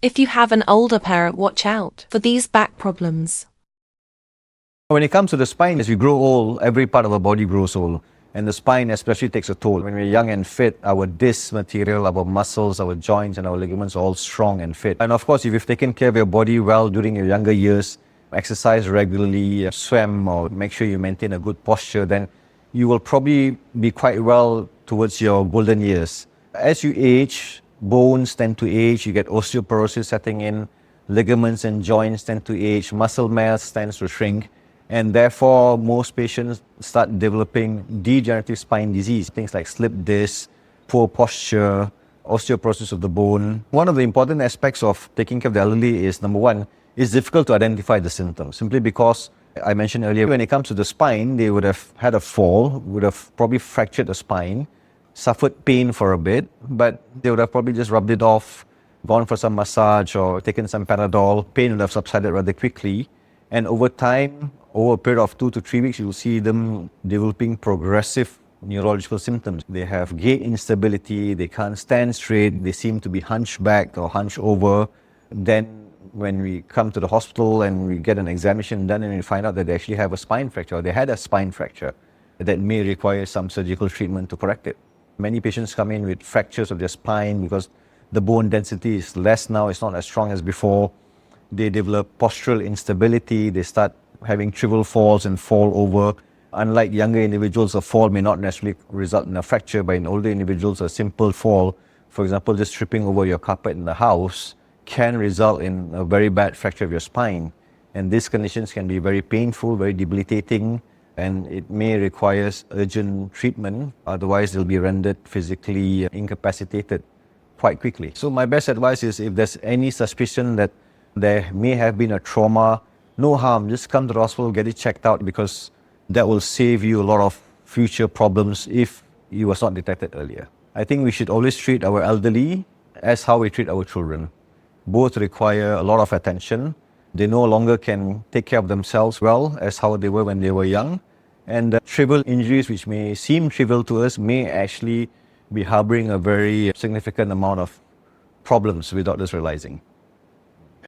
If you have an older parent, watch out for these back problems. When it comes to the spine, as we grow old, every part of our body grows old. And the spine especially takes a toll. When we're young and fit, our disc material, our muscles, our joints and our ligaments are all strong and fit. And of course, if you've taken care of your body well during your younger years, exercise regularly, swim, or make sure you maintain a good posture, then you will probably be quite well towards your golden years. As you age, bones tend to age, you get osteoporosis setting in, ligaments and joints tend to age, muscle mass tends to shrink, and therefore most patients start developing degenerative spine disease, things like slip disc, poor posture, osteoporosis of the bone. One of the important aspects of taking care of the elderly is, number one, it's difficult to identify the symptoms, simply because I mentioned earlier, when it comes to the spine, they would have had a fall, would have probably fractured the spine, suffered pain for a bit, but they would have probably just rubbed it off, gone for some massage or taken some Panadol. Pain would have subsided rather quickly. And over time, over a period of 2 to 3 weeks, you will see them developing progressive neurological symptoms. They have gait instability, they can't stand straight, they seem to be hunchback or hunched over. Then when we come to the hospital and we get an examination done and we find out that they actually have a spine fracture, or they had a spine fracture that may require some surgical treatment to correct it. Many patients come in with fractures of their spine because the bone density is less now, it's not as strong as before. They develop postural instability, they start having trivial falls and fall over. Unlike younger individuals, a fall may not necessarily result in a fracture, but in older individuals, a simple fall, for example, just tripping over your carpet in the house, can result in a very bad fracture of your spine. And these conditions can be very painful, very debilitating, and it may require urgent treatment. Otherwise, they'll be rendered physically incapacitated quite quickly. So my best advice is, if there's any suspicion that there may have been a trauma, no harm, just come to the hospital, get it checked out, because that will save you a lot of future problems if it was not detected earlier. I think we should always treat our elderly as how we treat our children. Both require a lot of attention. They no longer can take care of themselves well as how they were when they were young. And trivial injuries, which may seem trivial to us, may actually be harboring a very significant amount of problems without us realizing.